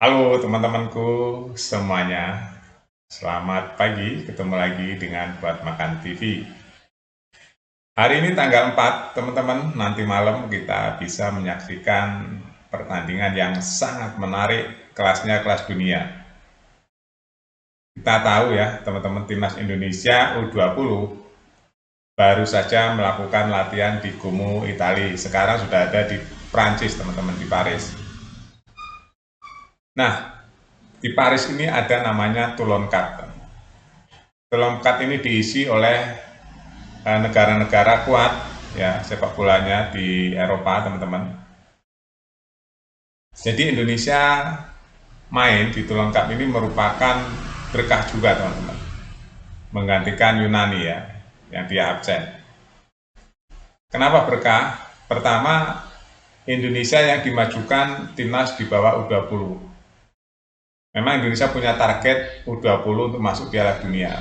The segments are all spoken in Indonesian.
Halo teman-temanku semuanya, selamat pagi, ketemu lagi dengan Buat Makan TV. Hari ini tanggal 4, teman-teman, nanti malam kita bisa menyaksikan pertandingan yang sangat menarik, kelasnya kelas dunia. Kita tahu ya, teman-teman, timnas Indonesia U20 baru saja melakukan latihan di Como, Italia. Sekarang sudah ada di Prancis, teman-teman, di Paris. Nah, di Paris ini ada namanya Toulon Cup. Toulon Cup ini diisi oleh negara-negara kuat ya sepak bolanya di Eropa, teman-teman. Jadi Indonesia main di Toulon Cup ini merupakan berkah juga, teman-teman, menggantikan Yunani ya yang dia absen. Kenapa berkah? Pertama, Indonesia yang dimajukan timnas di bawah U20. Memang Indonesia punya target U20 untuk masuk Piala Dunia.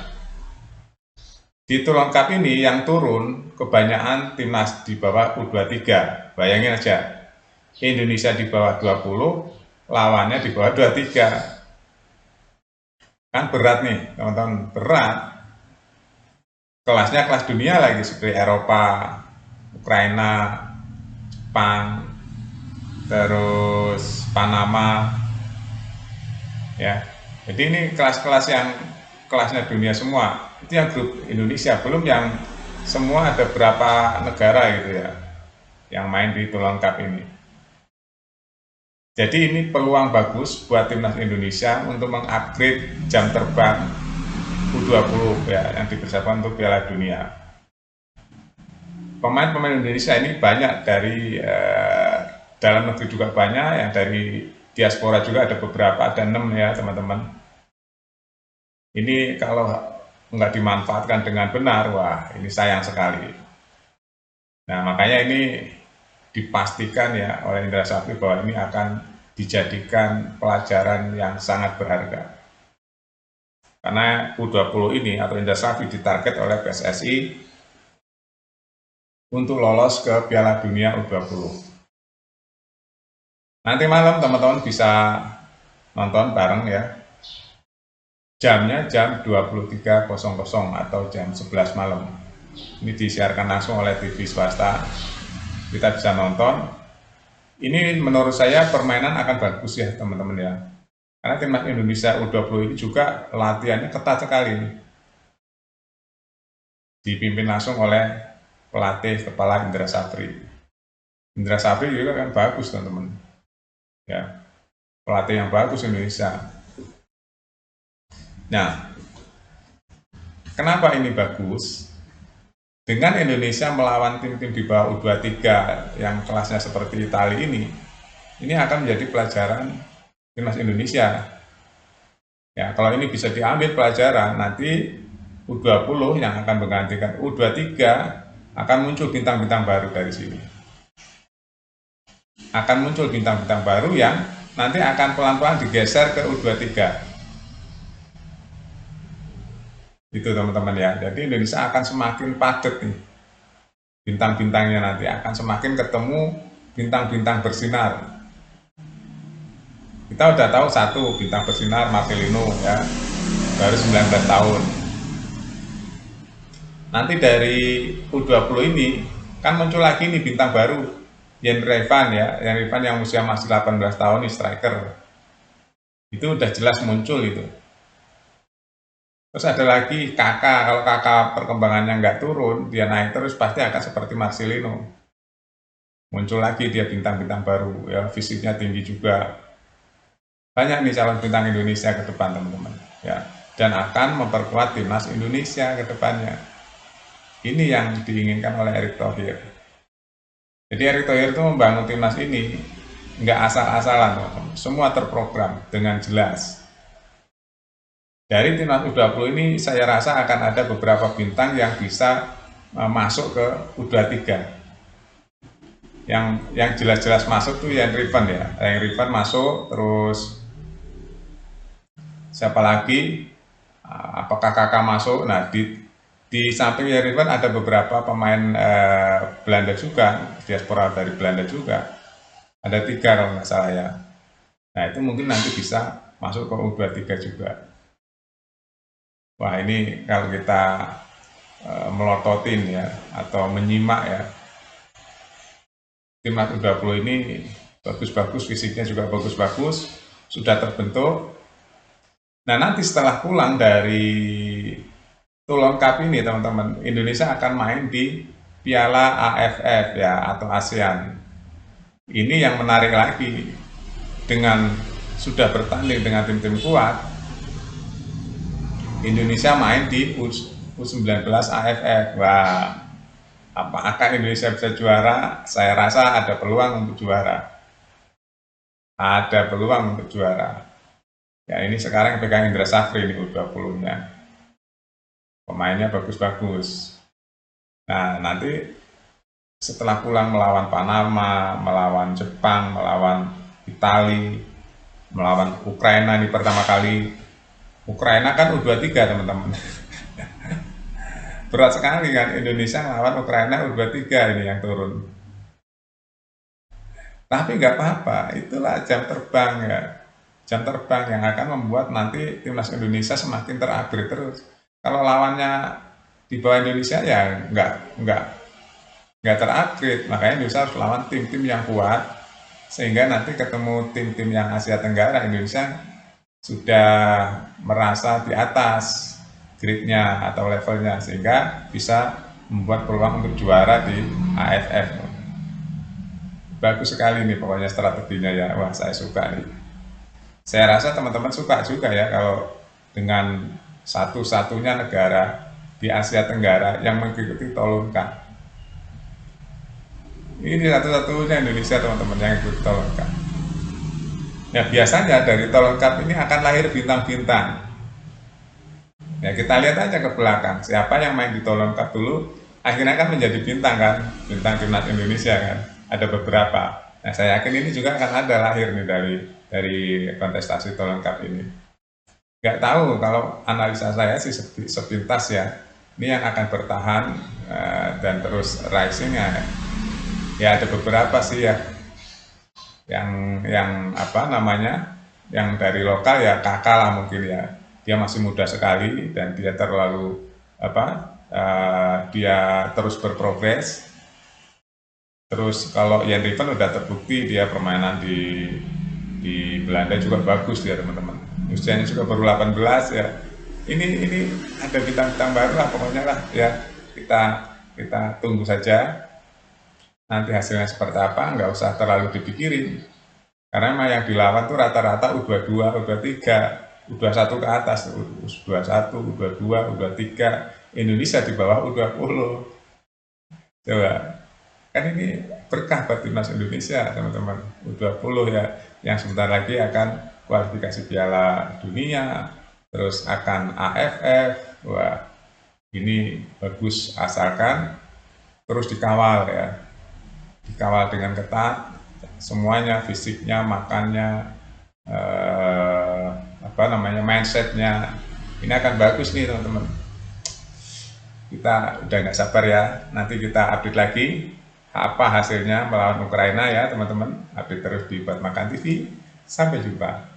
Di Toulon Cup ini yang turun kebanyakan timnas di bawah U23. Bayangin aja, Indonesia di bawah 20, lawannya di bawah 23. Kan berat nih, teman-teman, berat. Kelasnya kelas dunia lagi, seperti Eropa, Ukraina, Jepang, terus Panama. Ya. Jadi ini kelas-kelas yang kelasnya dunia semua. Itu yang grup Indonesia, belum yang semua ada berapa negara gitu ya yang main di Toulon Cup ini. Jadi ini peluang bagus buat timnas Indonesia untuk mengupgrade jam terbang U20 ya yang dipersiapkan untuk Piala Dunia. Pemain-pemain Indonesia ini banyak dari dalam negeri juga banyak, yang dari diaspora juga ada beberapa, ada 6 ya teman-teman. Ini kalau nggak dimanfaatkan dengan benar, wah ini sayang sekali. Nah makanya ini dipastikan ya oleh Indra Safri bahwa ini akan dijadikan pelajaran yang sangat berharga. Karena U20 ini atau Indra Safri ditarget oleh PSSI untuk lolos ke Piala Dunia U20. Nanti malam teman-teman bisa nonton bareng ya. Jamnya jam 23.00 atau jam 11 malam. Ini disiarkan langsung oleh TV swasta. Kita bisa nonton. Ini menurut saya permainan akan bagus ya teman-teman ya. Karena timnas Indonesia U20 ini juga latihannya ketat sekali. Dipimpin langsung oleh pelatih kepala Indra Safri. Indra Safri juga kan bagus teman-teman. Ya, pelatih yang bagus Indonesia. Nah, kenapa ini bagus? Dengan Indonesia melawan tim-tim di bawah U23 yang kelasnya seperti Italia ini akan menjadi pelajaran timnas Indonesia. Ya, kalau ini bisa diambil pelajaran, nanti U20 yang akan menggantikan U23 akan muncul bintang-bintang baru dari sini. Akan muncul bintang-bintang baru yang nanti akan pelan-pelan digeser ke U23. Itu teman-teman ya. Jadi Indonesia akan semakin padat nih. Bintang-bintangnya nanti akan semakin ketemu bintang-bintang bersinar. Kita udah tahu satu bintang bersinar, Marcelino ya, baru 19 tahun. Nanti dari U20 ini kan muncul lagi nih bintang baru, Yen Revan ya, Yen Revan yang usia masih 18 tahun nih, striker. Itu udah jelas muncul itu. Terus ada lagi Kakak, kalau Kakak perkembangannya nggak turun, dia naik terus pasti akan seperti Marcelino. Muncul lagi dia bintang-bintang baru, ya fisiknya tinggi juga. Banyak nih calon bintang Indonesia ke depan teman-teman, ya, dan akan memperkuat timnas Indonesia ke depannya. Ini yang diinginkan oleh Erick Thohir. Jadi Erick Thohir itu membangun timnas ini nggak asal-asalan, teman-teman. Semua terprogram dengan jelas. Dari timnas U20 ini saya rasa akan ada beberapa bintang yang bisa masuk ke U23. Yang jelas-jelas masuk tuh yang Rifan ya. Yang Rifan masuk, terus siapa lagi? Apakah Kakak masuk? Nah, di samping yang Rifan ada beberapa pemain Belanda juga, diaspora dari Belanda juga. Ada 3 kalau nggak salah ya. Nah, itu mungkin nanti bisa masuk ke U23 juga. Wah, ini kalau kita melototin ya, atau menyimak ya, timnas U20 ini bagus-bagus, fisiknya juga bagus-bagus, sudah terbentuk. Nah, nanti setelah pulang dari Toulon Cup ini, teman-teman, Indonesia akan main di Piala AFF ya, atau ASEAN. Ini yang menarik lagi, dengan sudah bertanding dengan tim-tim kuat, Indonesia main di U19 AFF. Wah, apakah Indonesia bisa juara? Saya rasa ada peluang untuk juara. Ada peluang untuk juara. Ya, ini sekarang pegang Indra Safri di U20-nya. Pemainnya bagus-bagus. Nah, nanti setelah pulang melawan Panama, melawan Jepang, melawan Italia, melawan Ukraina ini pertama kali. Ukraina kan U23, teman-teman. Berat sekali kan Indonesia melawan Ukraina U23 ini yang turun. Tapi nggak apa-apa, itulah jam terbang ya. Jam terbang yang akan membuat nanti timnas Indonesia semakin terupgrade terus. Kalau lawannya di bawah Indonesia ya nggak terupgrade. Makanya Indonesia harus lawan tim-tim yang kuat, sehingga nanti ketemu tim-tim yang Asia Tenggara, Indonesia sudah merasa di atas grade-nya atau levelnya, sehingga bisa membuat peluang untuk juara di AFF. Bagus sekali nih pokoknya strateginya ya. Wah, saya suka nih. Saya rasa teman-teman suka juga ya kalau dengan satu-satunya negara di Asia Tenggara yang mengikuti Toulon Cup. Ini satu-satunya Indonesia, teman-teman, yang ikut Toulon Cup. Ya, biasanya dari Toulon Cup ini akan lahir bintang-bintang. Ya, kita lihat aja ke belakang, siapa yang main di Toulon Cup dulu, akhirnya kan menjadi bintang kan, bintang timnas Indonesia kan. Ada beberapa. Nah, saya yakin ini juga akan ada lahir nih dari kontestasi Toulon Cup ini. Nggak tahu, kalau analisa saya sih sepintas ya, ini yang akan bertahan dan terus rising ya ada beberapa sih ya, yang apa namanya, yang dari lokal ya kakak lah mungkin ya, dia masih muda sekali dan dia terlalu dia terus berprogres. Terus kalau Jan Riven udah terbukti dia permainan di Belanda juga bagus dia, teman-teman. Usianya juga baru 18 ya. Ini ada bintang-bintang baru lah pokoknya lah ya. Kita tunggu saja. Nanti hasilnya seperti apa, nggak usah terlalu dipikirin. Karena memang yang dilawan tuh rata-rata U22, U23, U21 ke atas, U21, U22, U23, Indonesia di bawah U20. Coba. Kan ini berkah buat timnas Indonesia, teman-teman. U20 ya, yang sebentar lagi akan kualifikasi Piala Dunia, terus akan AFF. Wah, ini bagus asalkan terus dikawal ya, dikawal dengan ketat, semuanya, fisiknya, makannya, mindsetnya, ini akan bagus nih, teman-teman. Kita udah nggak sabar ya, nanti kita update lagi apa hasilnya melawan Ukraina ya, teman-teman. Update terus di Buat Makan TV. Sampai jumpa.